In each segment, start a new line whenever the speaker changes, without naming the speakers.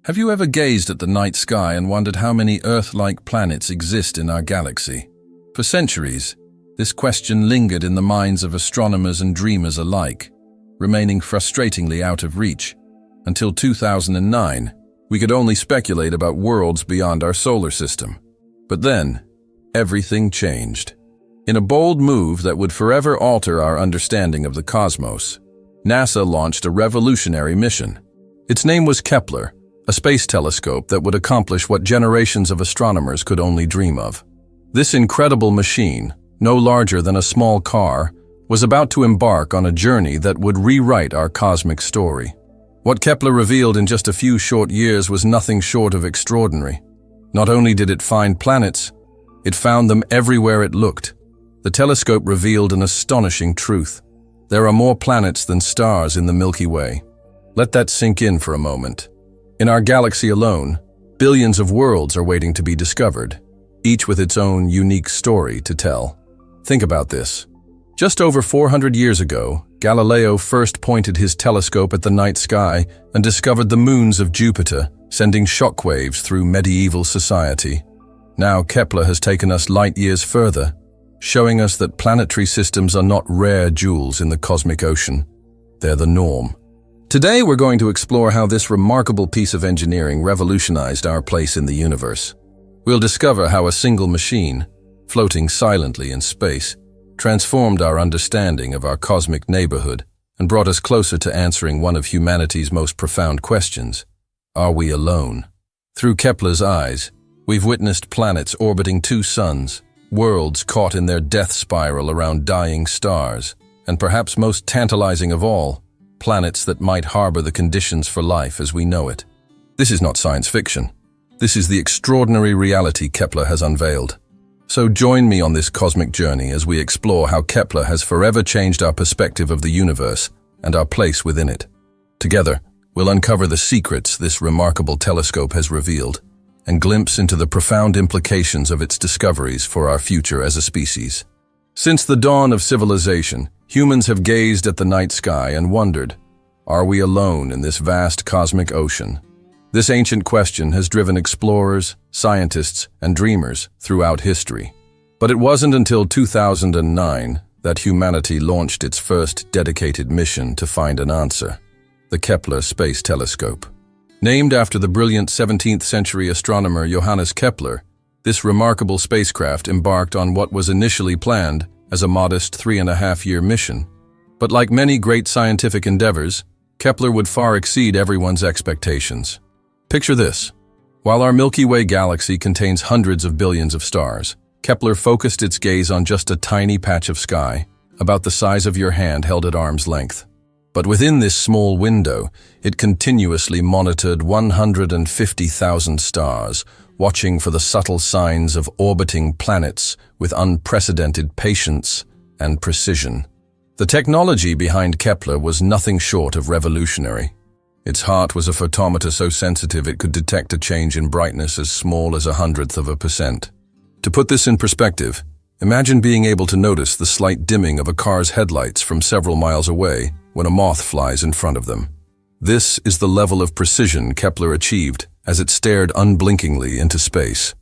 Have you ever gazed at the night sky and wondered how many Earth-like planets exist in our galaxy? For centuries, this question lingered in the minds of astronomers and dreamers alike, remaining frustratingly out of reach. Until 2009, we could only speculate about worlds beyond our solar system. But then, everything changed. In a bold move that would forever alter our understanding of the cosmos, NASA launched a revolutionary mission. Its name was Kepler, a space telescope that would accomplish what generations of astronomers could only dream of. This incredible machine, no larger than a small car, was about to embark on a journey that would rewrite our cosmic story. What Kepler revealed in just a few short years was nothing short of extraordinary. Not only did it find planets, it found them everywhere it looked. The telescope revealed an astonishing truth. There are more planets than stars in the Milky Way. Let that sink in for a moment. In our galaxy alone, billions of worlds are waiting to be discovered, each with its own unique story to tell. Think about this. Just over 400 years ago, Galileo first pointed his telescope at the night sky and discovered the moons of Jupiter, sending shockwaves through medieval society. Now Kepler has taken us light years further, showing us that planetary systems are not rare jewels in the cosmic ocean. They're the norm. Today we're going to explore how this remarkable piece of engineering revolutionized our place in the universe. We'll discover how a single machine, floating silently in space, transformed our understanding of our cosmic neighborhood and brought us closer to answering one of humanity's most profound questions. Are we alone? Through Kepler's eyes, we've witnessed planets orbiting two suns, worlds caught in their death spiral around dying stars, and perhaps most tantalizing of all, planets that might harbor the conditions for life as we know it. This is not science fiction. This is the extraordinary reality Kepler has unveiled. So join me on this cosmic journey as we explore how Kepler has forever changed our perspective of the universe and our place within it. Together, we'll uncover the secrets this remarkable telescope has revealed and glimpse into the profound implications of its discoveries for our future as a species. Since the dawn of civilization, humans have gazed at the night sky and wondered, are we alone in this vast cosmic ocean? This ancient question has driven explorers, scientists, and dreamers throughout history. But it wasn't until 2009 that humanity launched its first dedicated mission to find an answer: the Kepler Space Telescope. Named after the brilliant 17th-century astronomer Johannes Kepler, this remarkable spacecraft embarked on what was initially planned as a modest 3.5-year mission. But like many great scientific endeavors, Kepler would far exceed everyone's expectations. Picture this. While our Milky Way galaxy contains hundreds of billions of stars, Kepler focused its gaze on just a tiny patch of sky, about the size of your hand held at arm's length. But within this small window, it continuously monitored 150,000 stars, watching for the subtle signs of orbiting planets with unprecedented patience and precision. The technology behind Kepler was nothing short of revolutionary. Its heart was a photometer so sensitive it could detect a change in brightness as small as 0.1%. To put this in perspective, imagine being able to notice the slight dimming of a car's headlights from several miles away when a moth flies in front of them. This is the level of precision Kepler achieved as it stared unblinkingly into space.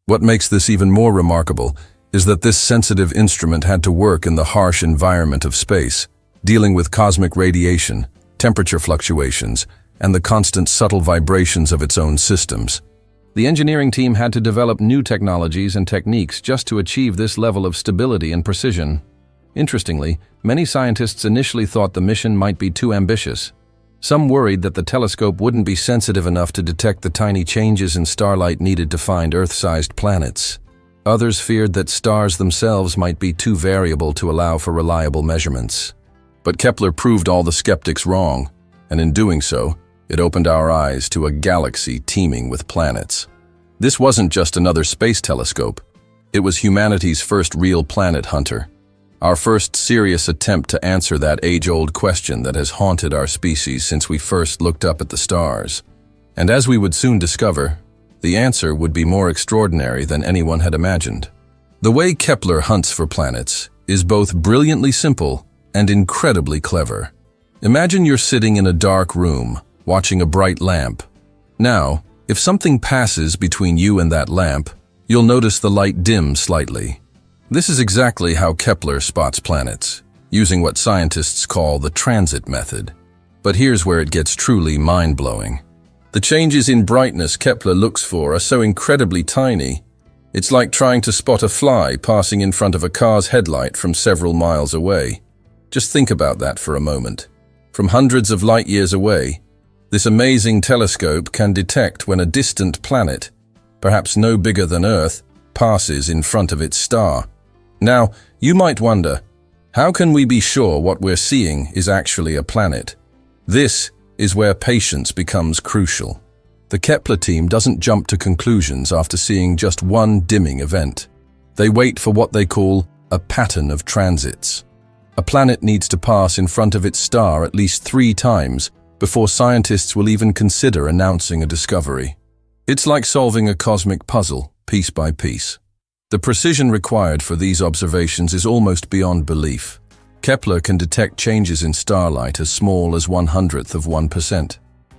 What makes this even more remarkable is that this sensitive instrument had to work in the harsh environment of space, dealing with cosmic radiation, temperature fluctuations, and the constant subtle vibrations of its own systems. The engineering team had to develop new technologies and techniques just to achieve this level of stability and precision. Interestingly, many scientists initially thought the mission might be too ambitious. Some worried that the telescope wouldn't be sensitive enough to detect the tiny changes in starlight needed to find Earth-sized planets. Others feared that stars themselves might be too variable to allow for reliable measurements. But Kepler proved all the skeptics wrong, and in doing so, it opened our eyes to a galaxy teeming with planets. This wasn't just another space telescope. It was humanity's first real planet hunter. Our first serious attempt to answer that age-old question that has haunted our species since we first looked up at the stars. And as we would soon discover, the answer would be more extraordinary than anyone had imagined. The way Kepler hunts for planets is both brilliantly simple and incredibly clever. Imagine you're sitting in a dark room, watching a bright lamp. Now, if something passes between you and that lamp, you'll notice the light dim slightly. This is exactly how Kepler spots planets, using what scientists call the transit method. But here's where it gets truly mind-blowing. The changes in brightness Kepler looks for are so incredibly tiny, it's like trying to spot a fly passing in front of a car's headlight from several miles away. Just think about that for a moment. From hundreds of light years away, this amazing telescope can detect when a distant planet, perhaps no bigger than Earth, passes in front of its star. Now, you might wonder, how can we be sure what we're seeing is actually a planet? This is where patience becomes crucial. The Kepler team doesn't jump to conclusions after seeing just one dimming event. They wait for what they call a pattern of transits. A planet needs to pass in front of its star at least 3 times before scientists will even consider announcing a discovery. It's like solving a cosmic puzzle, piece by piece. The precision required for these observations is almost beyond belief. Kepler can detect changes in starlight as small as 1/100th of 1%.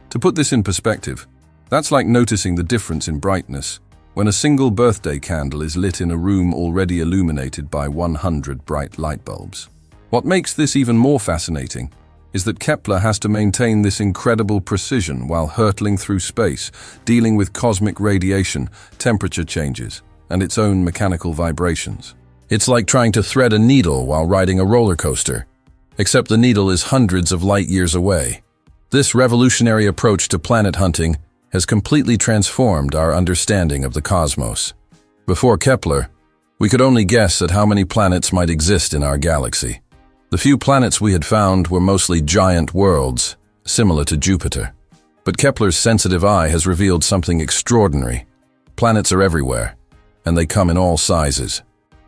To put this in perspective, that's like noticing the difference in brightness when a single birthday candle is lit in a room already illuminated by 100 bright light bulbs. What makes this even more fascinating is that Kepler has to maintain this incredible precision while hurtling through space, dealing with cosmic radiation, temperature changes, and its own mechanical vibrations. It's like trying to thread a needle while riding a roller coaster, except the needle is hundreds of light years away. This revolutionary approach to planet hunting has completely transformed our understanding of the cosmos. Before Kepler, we could only guess at how many planets might exist in our galaxy. The few planets we had found were mostly giant worlds, similar to Jupiter. But Kepler's sensitive eye has revealed something extraordinary. Planets are everywhere, and they come in all sizes.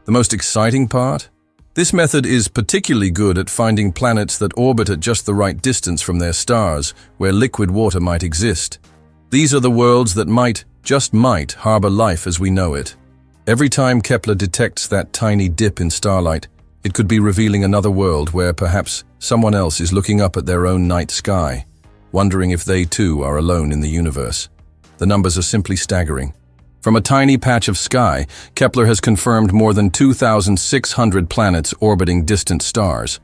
The most exciting part? This method is particularly good at finding planets that orbit at just the right distance from their stars, where liquid water might exist. These are the worlds that just might, harbor life as we know it. Every time Kepler detects that tiny dip in starlight, it could be revealing another world where perhaps someone else is looking up at their own night sky, wondering if they too are alone in the universe. The numbers are simply staggering. From a tiny patch of sky, Kepler has confirmed more than 2,600 planets orbiting distant stars.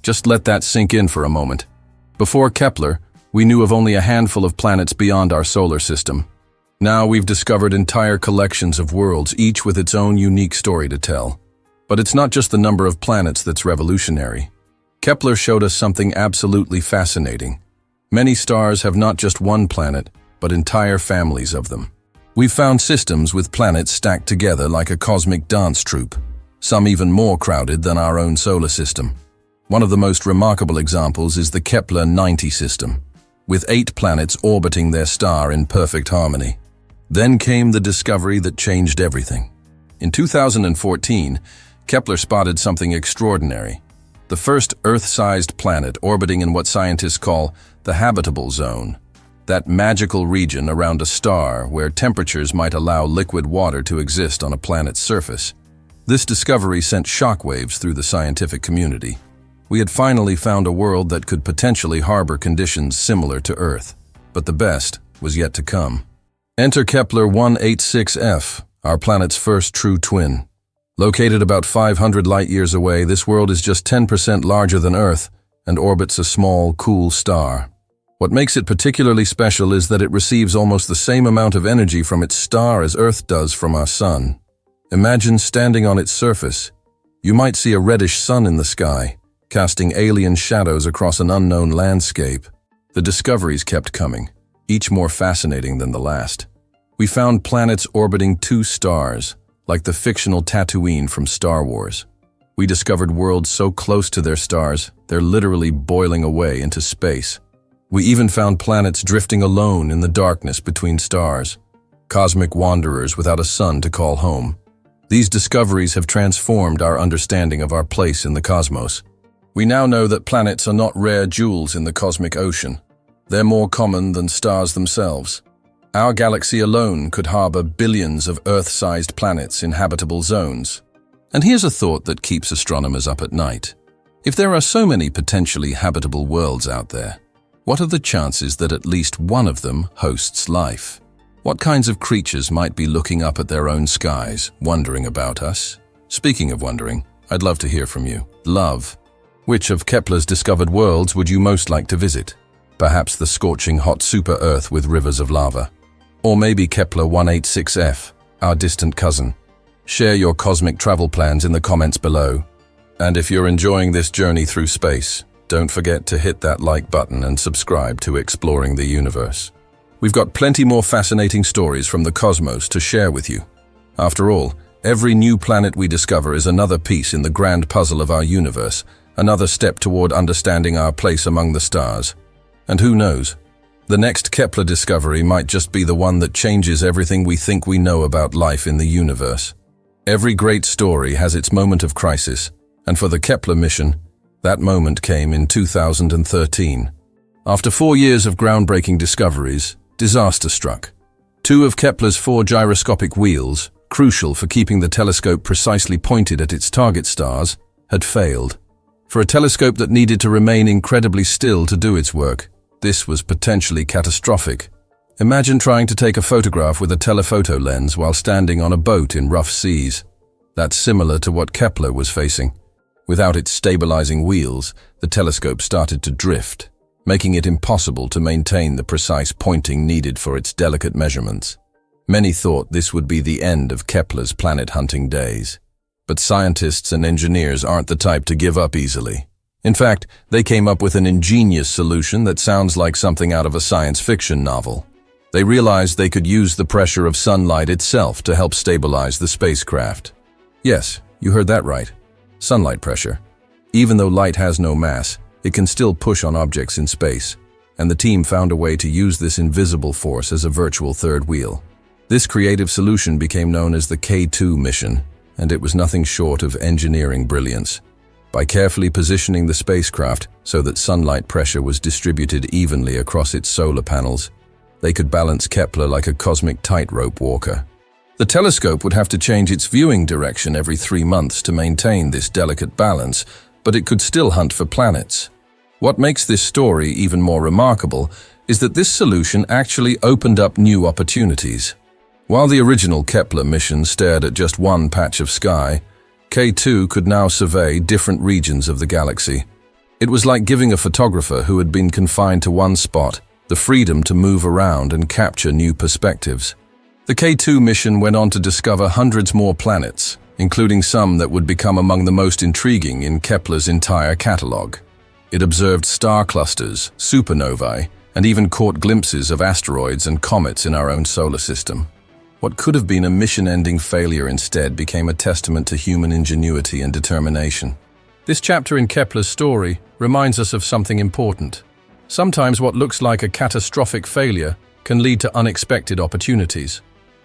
Just let that sink in for a moment. Before Kepler, we knew of only a handful of planets beyond our solar system. Now we've discovered entire collections of worlds, each with its own unique story to tell. But it's not just the number of planets that's revolutionary. Kepler showed us something absolutely fascinating. Many stars have not just one planet, but entire families of them. We've found systems with planets stacked together like a cosmic dance troupe, some even more crowded than our own solar system. One of the most remarkable examples is the Kepler 90 system, with 8 planets orbiting their star in perfect harmony. Then came the discovery that changed everything. In 2014, Kepler spotted something extraordinary. The first Earth-sized planet orbiting in what scientists call the habitable zone, that magical region around a star where temperatures might allow liquid water to exist on a planet's surface. This discovery sent shockwaves through the scientific community. We had finally found a world that could potentially harbor conditions similar to Earth. But the best was yet to come. Enter Kepler 186f, our planet's first true twin. Located about 500 light-years away, this world is just 10% larger than Earth and orbits a small, cool star. What makes it particularly special is that it receives almost the same amount of energy from its star as Earth does from our sun. Imagine standing on its surface. You might see a reddish sun in the sky, casting alien shadows across an unknown landscape. The discoveries kept coming, each more fascinating than the last. We found planets orbiting 2 stars, like the fictional Tatooine from Star Wars. We discovered worlds so close to their stars, they're literally boiling away into space. We even found planets drifting alone in the darkness between stars, cosmic wanderers without a sun to call home. These discoveries have transformed our understanding of our place in the cosmos. We now know that planets are not rare jewels in the cosmic ocean. They're more common than stars themselves. Our galaxy alone could harbor billions of Earth-sized planets in habitable zones. And here's a thought that keeps astronomers up at night. If there are so many potentially habitable worlds out there, What are the chances that at least one of them hosts life? What kinds of creatures might be looking up at their own skies, wondering about us? Speaking of wondering, I'd love to hear from you. Love. Which of Kepler's discovered worlds would you most like to visit? Perhaps the scorching hot super-Earth with rivers of lava. Or maybe Kepler 186f, our distant cousin. Share your cosmic travel plans in the comments below. And if you're enjoying this journey through space, don't forget to hit that like button and subscribe to Exploring the Universe. We've got plenty more fascinating stories from the cosmos to share with you. After all, every new planet we discover is another piece in the grand puzzle of our universe, another step toward understanding our place among the stars. And who knows, the next Kepler discovery might just be the one that changes everything we think we know about life in the universe. Every great story has its moment of crisis, and for the Kepler mission, that moment came in 2013. After 4 years of groundbreaking discoveries, disaster struck. 2 of Kepler's 4 gyroscopic wheels, crucial for keeping the telescope precisely pointed at its target stars, had failed. For a telescope that needed to remain incredibly still to do its work, this was potentially catastrophic. Imagine trying to take a photograph with a telephoto lens while standing on a boat in rough seas. That's similar to what Kepler was facing. Without its stabilizing wheels, the telescope started to drift, making it impossible to maintain the precise pointing needed for its delicate measurements. Many thought this would be the end of Kepler's planet-hunting days. But scientists and engineers aren't the type to give up easily. In fact, they came up with an ingenious solution that sounds like something out of a science fiction novel. They realized they could use the pressure of sunlight itself to help stabilize the spacecraft. Yes, you heard that right. Sunlight pressure. Even though light has no mass, it can still push on objects in space, and the team found a way to use this invisible force as a virtual third wheel. This creative solution became known as the K2 mission, and it was nothing short of engineering brilliance. By carefully positioning the spacecraft so that sunlight pressure was distributed evenly across its solar panels, they could balance Kepler like a cosmic tightrope walker. The telescope would have to change its viewing direction every 3 months to maintain this delicate balance, but it could still hunt for planets. What makes this story even more remarkable is that this solution actually opened up new opportunities. While the original Kepler mission stared at just one patch of sky, K2 could now survey different regions of the galaxy. It was like giving a photographer who had been confined to one spot the freedom to move around and capture new perspectives. The K2 mission went on to discover hundreds more planets, including some that would become among the most intriguing in Kepler's entire catalogue. It observed star clusters, supernovae, and even caught glimpses of asteroids and comets in our own solar system. What could have been a mission-ending failure instead became a testament to human ingenuity and determination. This chapter in Kepler's story reminds us of something important. Sometimes what looks like a catastrophic failure can lead to unexpected opportunities.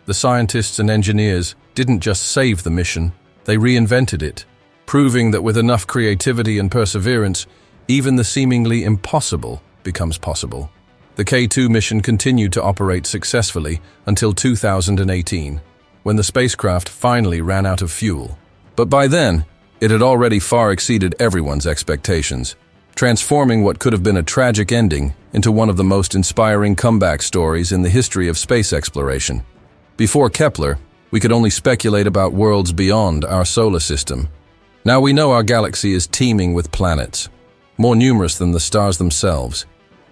The scientists and engineers didn't just save the mission, they reinvented it, proving that with enough creativity and perseverance, even the seemingly impossible becomes possible. The K2 mission continued to operate successfully until 2018, when the spacecraft finally ran out of fuel. But by then, it had already far exceeded everyone's expectations, transforming what could have been a tragic ending into one of the most inspiring comeback stories in the history of space exploration. Before Kepler, we could only speculate about worlds beyond our solar system. Now we know our galaxy is teeming with planets, more numerous than the stars themselves.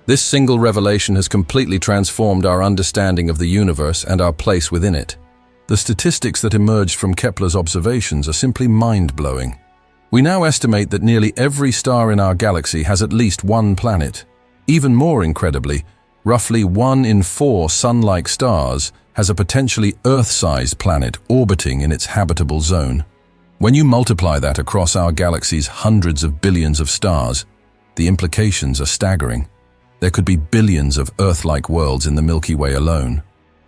This single revelation has completely transformed our understanding of the universe and our place within it. The statistics that emerged from Kepler's observations are simply mind-blowing. We now estimate that nearly every star in our galaxy has at least one planet. Even more incredibly, roughly 1 in 4 sun-like stars has a potentially Earth-sized planet orbiting in its habitable zone. When you multiply that across our galaxy's hundreds of billions of stars, the implications are staggering. There could be billions of Earth-like worlds in the Milky Way alone.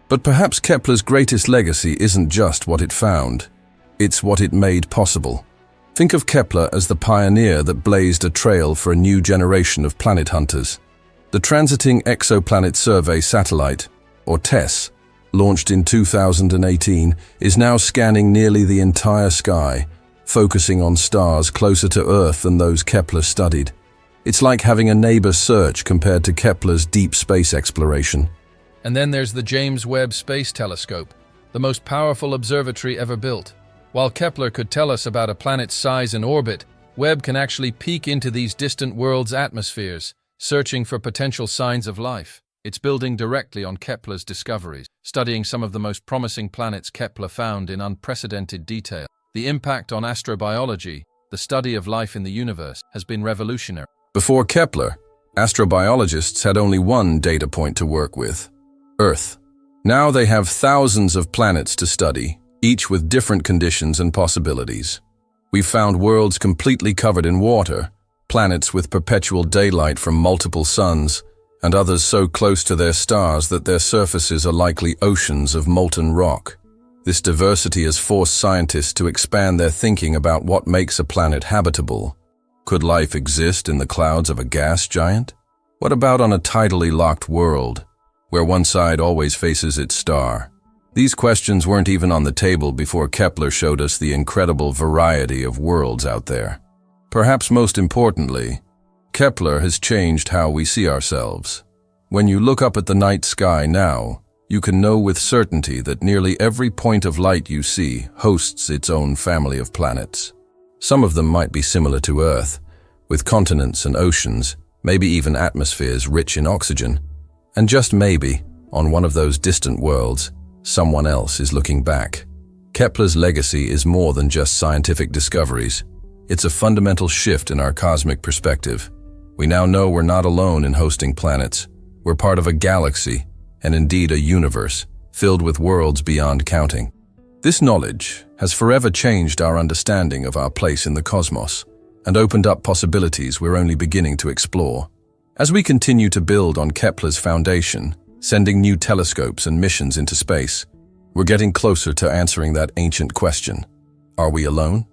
But perhaps Kepler's greatest legacy isn't just what it found, it's what it made possible. Think of Kepler as the pioneer that blazed a trail for a new generation of planet hunters. The Transiting Exoplanet Survey Satellite, or TESS, launched in 2018, is now scanning nearly the entire sky, focusing on stars closer to Earth than those Kepler studied. It's like having a neighbor search compared to Kepler's deep space exploration.
And then there's the James Webb Space Telescope, the most powerful observatory ever built. While Kepler could tell us about a planet's size and orbit, Webb can actually peek into these distant worlds' atmospheres, searching for potential signs of life. It's building directly on Kepler's discoveries, studying some of the most promising planets Kepler found in unprecedented detail. The impact on astrobiology, the study of life in the universe, has been revolutionary.
Before Kepler, astrobiologists had only one data point to work with: Earth. Now they have thousands of planets to study, each with different conditions and possibilities. We've found worlds completely covered in water, planets with perpetual daylight from multiple suns, and others so close to their stars that their surfaces are likely oceans of molten rock. This diversity has forced scientists to expand their thinking about what makes a planet habitable. Could life exist in the clouds of a gas giant? What about on a tidally locked world, where one side always faces its star? These questions weren't even on the table before Kepler showed us the incredible variety of worlds out there. Perhaps most importantly, Kepler has changed how we see ourselves. When you look up at the night sky now, you can know with certainty that nearly every point of light you see hosts its own family of planets. Some of them might be similar to Earth, with continents and oceans, maybe even atmospheres rich in oxygen. And just maybe, on one of those distant worlds, someone else is looking back. Kepler's legacy is more than just scientific discoveries. It's a fundamental shift in our cosmic perspective. We now know we're not alone in hosting planets. We're part of a galaxy, and indeed a universe, filled with worlds beyond counting. This knowledge has forever changed our understanding of our place in the cosmos and opened up possibilities we're only beginning to explore. As we continue to build on Kepler's foundation, sending new telescopes and missions into space, we're getting closer to answering that ancient question. Are we alone?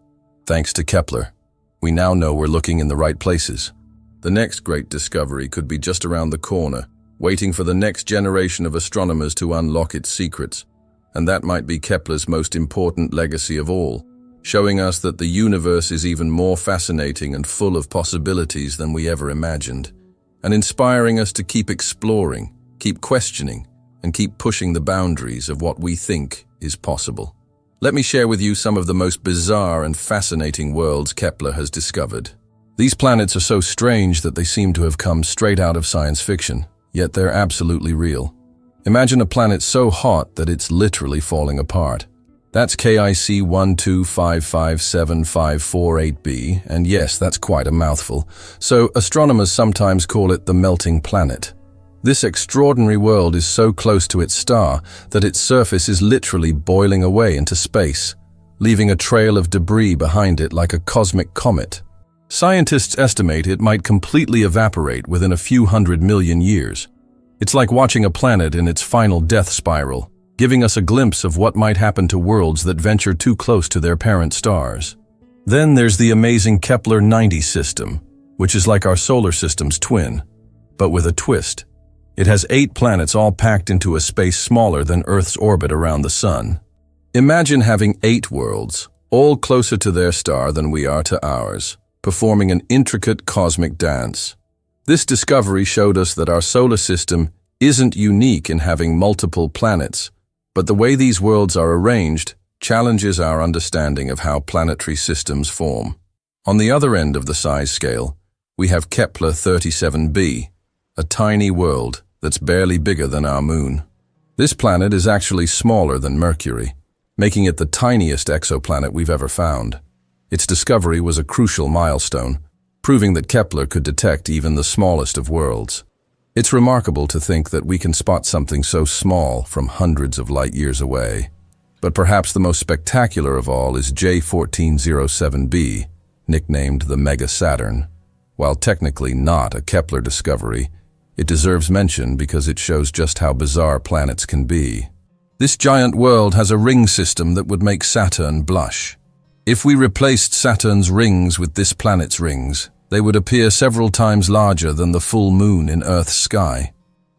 Thanks to Kepler, we now know we're looking in the right places. The next great discovery could be just around the corner, waiting for the next generation of astronomers to unlock its secrets. And that might be Kepler's most important legacy of all, showing us that the universe is even more fascinating and full of possibilities than we ever imagined, and inspiring us to keep exploring, keep questioning, and keep pushing the boundaries of what we think is possible. Let me share with you some of the most bizarre and fascinating worlds Kepler has discovered. These planets are so strange that they seem to have come straight out of science fiction, yet they're absolutely real. Imagine a planet so hot that it's literally falling apart. That's KIC 125575548b, and yes, that's quite a mouthful. So astronomers sometimes call it the melting planet. This extraordinary world is so close to its star that its surface is literally boiling away into space, leaving a trail of debris behind it like a cosmic comet. Scientists estimate it might completely evaporate within a few 100 million years. It's like watching a planet in its final death spiral, giving us a glimpse of what might happen to worlds that venture too close to their parent stars. Then there's the amazing Kepler 90 system, which is like our solar system's twin, but with a twist. It has 8 planets all packed into a space smaller than Earth's orbit around the Sun. Imagine having 8 worlds, all closer to their star than we are to ours, performing an intricate cosmic dance. This discovery showed us that our solar system isn't unique in having multiple planets, but the way these worlds are arranged challenges our understanding of how planetary systems form. On the other end of the size scale, we have Kepler 37b, a tiny world that's barely bigger than our moon. This planet is actually smaller than Mercury, making it the tiniest exoplanet we've ever found. Its discovery was a crucial milestone, proving that Kepler could detect even the smallest of worlds. It's remarkable to think that we can spot something so small from hundreds of light years away. But perhaps the most spectacular of all is J1407b, nicknamed the Mega Saturn. While technically not a Kepler discovery, it deserves mention because it shows just how bizarre planets can be. This giant world has a ring system that would make Saturn blush. If we replaced Saturn's rings with this planet's rings, they would appear several times larger than the full moon in Earth's sky.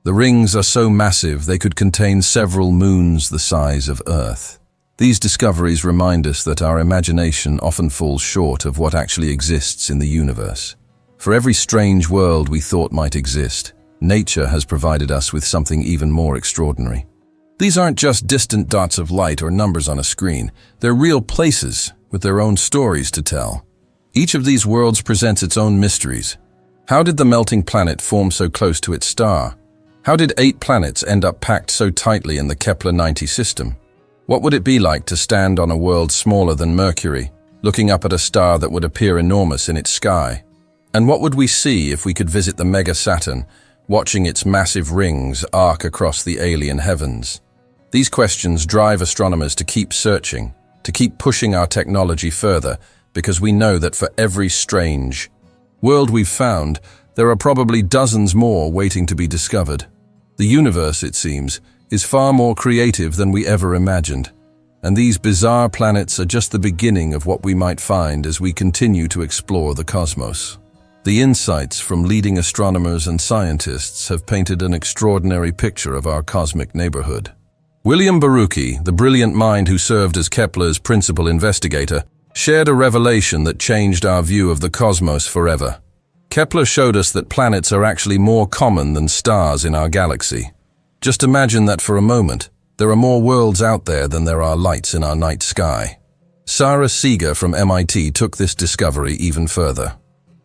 The rings are so massive they could contain several moons the size of Earth. These discoveries remind us that our imagination often falls short of what actually exists in the universe. For every strange world we thought might exist, nature has provided us with something even more extraordinary. These aren't just distant dots of light or numbers on a screen. They're real places with their own stories to tell. Each of these worlds presents its own mysteries. How did the melting planet form so close to its star? How did 8 planets end up packed so tightly in the Kepler 90 system? What would it be like to stand on a world smaller than Mercury, looking up at a star that would appear enormous in its sky? And what would we see if we could visit the mega Saturn, watching its massive rings arc across the alien heavens? These questions drive astronomers to keep searching, to keep pushing our technology further, because we know that for every strange world we've found, there are probably dozens more waiting to be discovered. The universe, it seems, is far more creative than we ever imagined, and these bizarre planets are just the beginning of what we might find as we continue to explore the cosmos. The insights from leading astronomers and scientists have painted an extraordinary picture of our cosmic neighborhood. William Barucki, the brilliant mind who served as Kepler's principal investigator, shared a revelation that changed our view of the cosmos forever. Kepler showed us that planets are actually more common than stars in our galaxy. Just imagine that for a moment. There are more worlds out there than there are lights in our night sky. Sarah Seeger from MIT took this discovery even further.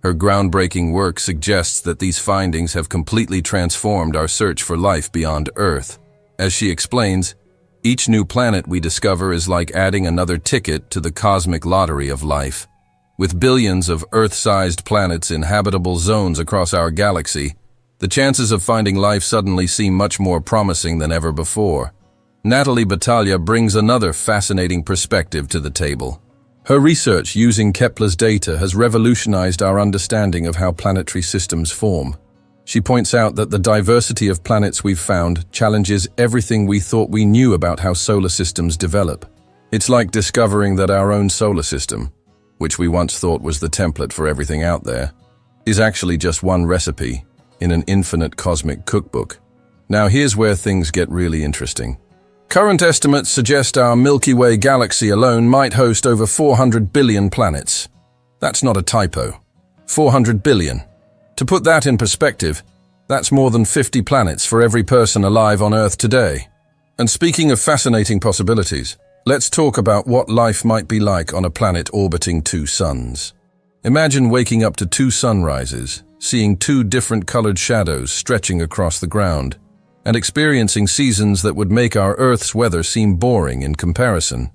Her groundbreaking work suggests that these findings have completely transformed our search for life beyond Earth. As she explains, each new planet we discover is like adding another ticket to the cosmic lottery of life. With billions of Earth-sized planets in habitable zones across our galaxy, the chances of finding life suddenly seem much more promising than ever before. Natalie Battaglia brings another fascinating perspective to the table. Her research using Kepler's data has revolutionized our understanding of how planetary systems form. She points out that the diversity of planets we've found challenges everything we thought we knew about how solar systems develop. It's like discovering that our own solar system, which we once thought was the template for everything out there, is actually just one recipe in an infinite cosmic cookbook. Now here's where things get really interesting. Current estimates suggest our Milky Way galaxy alone might host over 400 billion planets. That's not a typo. 400 billion. To put that in perspective, that's more than 50 planets for every person alive on Earth today. And speaking of fascinating possibilities, let's talk about what life might be like on a planet orbiting 2 suns. Imagine waking up to 2 sunrises, seeing 2 different colored shadows stretching across the ground, and experiencing seasons that would make our Earth's weather seem boring in comparison.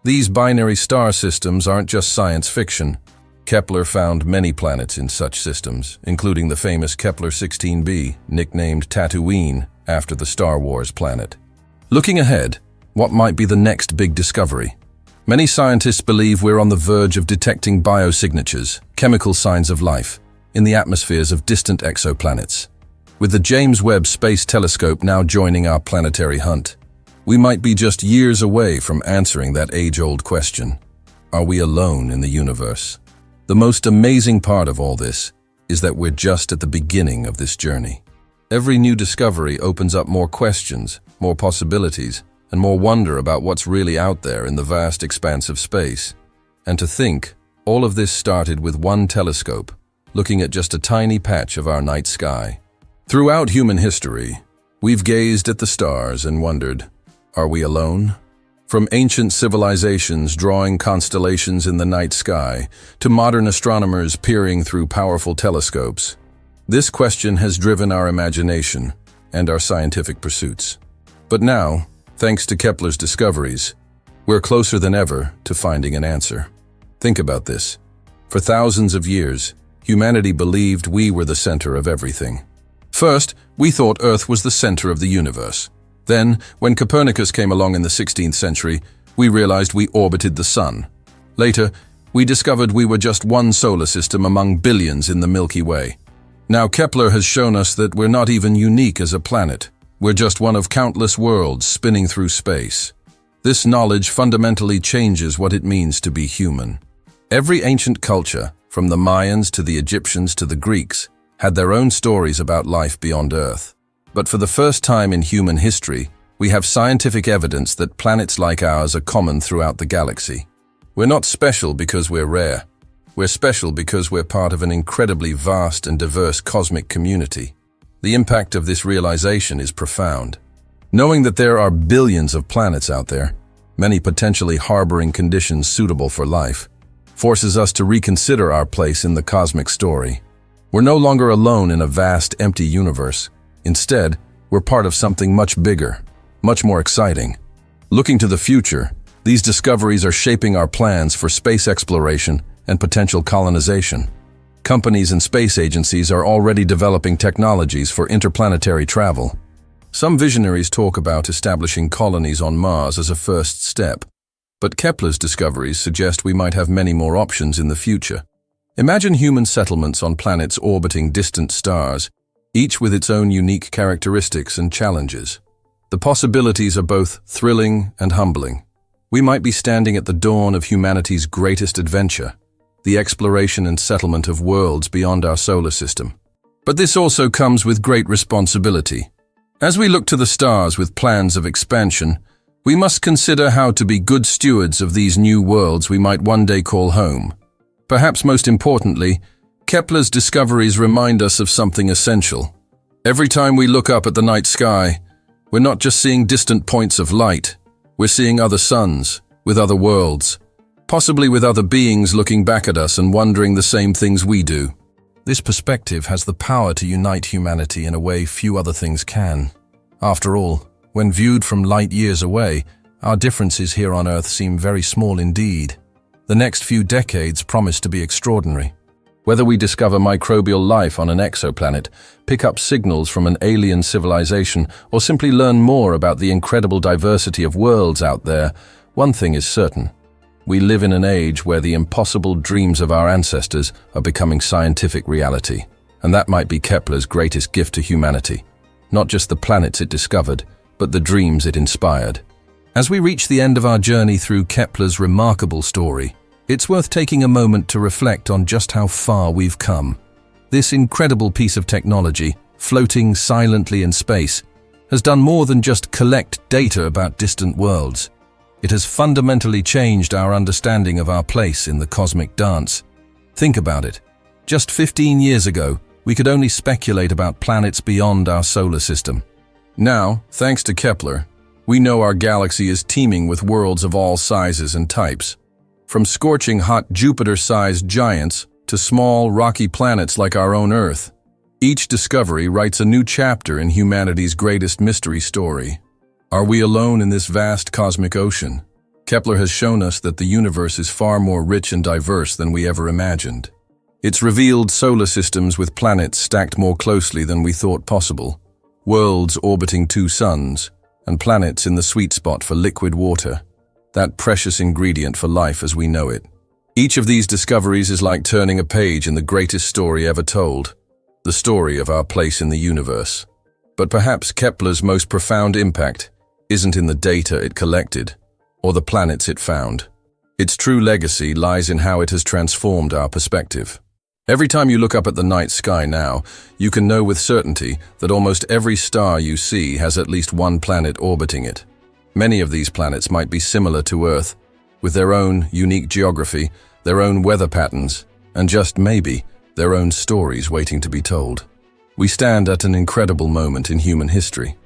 These binary star systems aren't just science fiction. Kepler found many planets in such systems, including the famous Kepler 16b, nicknamed Tatooine after the Star Wars planet. Looking ahead, what might be the next big discovery? Many scientists believe we're on the verge of detecting biosignatures, chemical signs of life, in the atmospheres of distant exoplanets. With the James Webb Space Telescope now joining our planetary hunt, we might be just years away from answering that age-old question. Are we alone in the universe? The most amazing part of all this is that we're just at the beginning of this journey. Every new discovery opens up more questions, more possibilities, and more wonder about what's really out there in the vast expanse of space. And to think, all of this started with one telescope, looking at just a tiny patch of our night sky. Throughout human history, we've gazed at the stars and wondered, are we alone? From ancient civilizations drawing constellations in the night sky to modern astronomers peering through powerful telescopes, this question has driven our imagination and our scientific pursuits. But now, thanks to Kepler's discoveries, we're closer than ever to finding an answer. Think about this. For thousands of years, humanity believed we were the center of everything. First, we thought Earth was the center of the universe. Then, when Copernicus came along in the 16th century, we realized we orbited the sun. Later, we discovered we were just one solar system among billions in the Milky Way. Now Kepler has shown us that we're not even unique as a planet. We're just one of countless worlds spinning through space. This knowledge fundamentally changes what it means to be human. Every ancient culture, from the Mayans to the Egyptians to the Greeks, had their own stories about life beyond Earth. But for the first time in human history, we have scientific evidence that planets like ours are common throughout the galaxy. We're not special because we're rare. We're special because we're part of an incredibly vast and diverse cosmic community. The impact of this realization is profound. Knowing that there are billions of planets out there, many potentially harboring conditions suitable for life, forces us to reconsider our place in the cosmic story. We're no longer alone in a vast, empty universe. Instead, we're part of something much bigger, much more exciting. Looking to the future, these discoveries are shaping our plans for space exploration and potential colonization. Companies and space agencies are already developing technologies for interplanetary travel. Some visionaries talk about establishing colonies on Mars as a first step, but Kepler's discoveries suggest we might have many more options in the future. Imagine human settlements on planets orbiting distant stars, each with its own unique characteristics and challenges. The possibilities are both thrilling and humbling. We might be standing at the dawn of humanity's greatest adventure, the exploration and settlement of worlds beyond our solar system. But this also comes with great responsibility. As we look to the stars with plans of expansion, we must consider how to be good stewards of these new worlds we might one day call home. Perhaps most importantly, Kepler's discoveries remind us of something essential. Every time we look up at the night sky, we're not just seeing distant points of light, we're seeing other suns, with other worlds, possibly with other beings looking back at us and wondering the same things we do. This perspective has the power to unite humanity in a way few other things can. After all, when viewed from light years away, our differences here on Earth seem very small indeed. The next few decades promise to be extraordinary. Whether we discover microbial life on an exoplanet, pick up signals from an alien civilization, or simply learn more about the incredible diversity of worlds out there, one thing is certain. We live in an age where the impossible dreams of our ancestors are becoming scientific reality, and that might be Kepler's greatest gift to humanity. Not just the planets it discovered, but the dreams it inspired. As we reach the end of our journey through Kepler's remarkable story, it's worth taking a moment to reflect on just how far we've come. This incredible piece of technology, floating silently in space, has done more than just collect data about distant worlds. It has fundamentally changed our understanding of our place in the cosmic dance. Think about it. Just 15 years ago, we could only speculate about planets beyond our solar system. Now, thanks to Kepler, we know our galaxy is teeming with worlds of all sizes and types. From scorching hot Jupiter-sized giants to small, rocky planets like our own Earth. Each discovery writes a new chapter in humanity's greatest mystery story. Are we alone in this vast cosmic ocean? Kepler has shown us that the universe is far more rich and diverse than we ever imagined. It's revealed solar systems with planets stacked more closely than we thought possible, worlds orbiting two suns, and planets in the sweet spot for liquid water, that precious ingredient for life as we know it. Each of these discoveries is like turning a page in the greatest story ever told, the story of our place in the universe. But perhaps Kepler's most profound impact isn't in the data it collected or the planets it found. Its true legacy lies in how it has transformed our perspective. Every time you look up at the night sky now, you can know with certainty that almost every star you see has at least one planet orbiting it. Many of these planets might be similar to Earth, with their own unique geography, their own weather patterns, and just maybe, their own stories waiting to be told. We stand at an incredible moment in human history.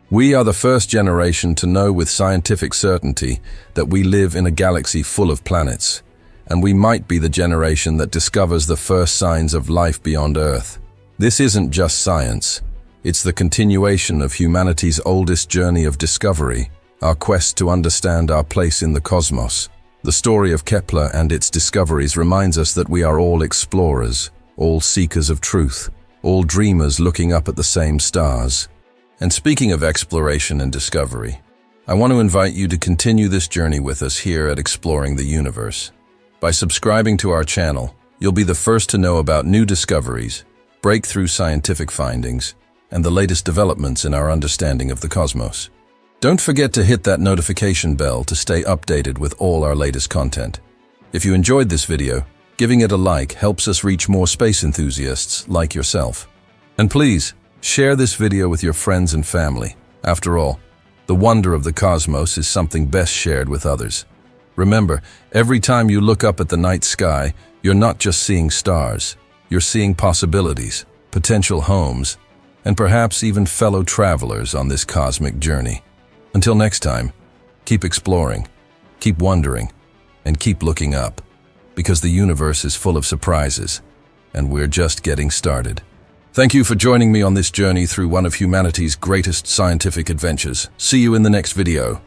We are the first generation to know with scientific certainty that we live in a galaxy full of planets, and we might be the generation that discovers the first signs of life beyond Earth. This isn't just science. It's the continuation of humanity's oldest journey of discovery, our quest to understand our place in the cosmos. The story of Kepler and its discoveries reminds us that we are all explorers, all seekers of truth, all dreamers looking up at the same stars. And speaking of exploration and discovery, I want to invite you to continue this journey with us here at Exploring the Universe. By subscribing to our channel, you'll be the first to know about new discoveries, breakthrough scientific findings, and the latest developments in our understanding of the cosmos. Don't forget to hit that notification bell to stay updated with all our latest content. If you enjoyed this video, giving it a like helps us reach more space enthusiasts like yourself. And please, share this video with your friends and family. After all, the wonder of the cosmos is something best shared with others. Remember, every time you look up at the night sky, You're not just seeing stars, you're seeing possibilities, potential homes, and perhaps even fellow travelers on this cosmic journey. Until next time, keep exploring, keep wondering, and keep looking up, because the universe is full of surprises, and we're just getting started. Thank you for joining me on this journey through one of humanity's greatest scientific adventures. See you in the next video.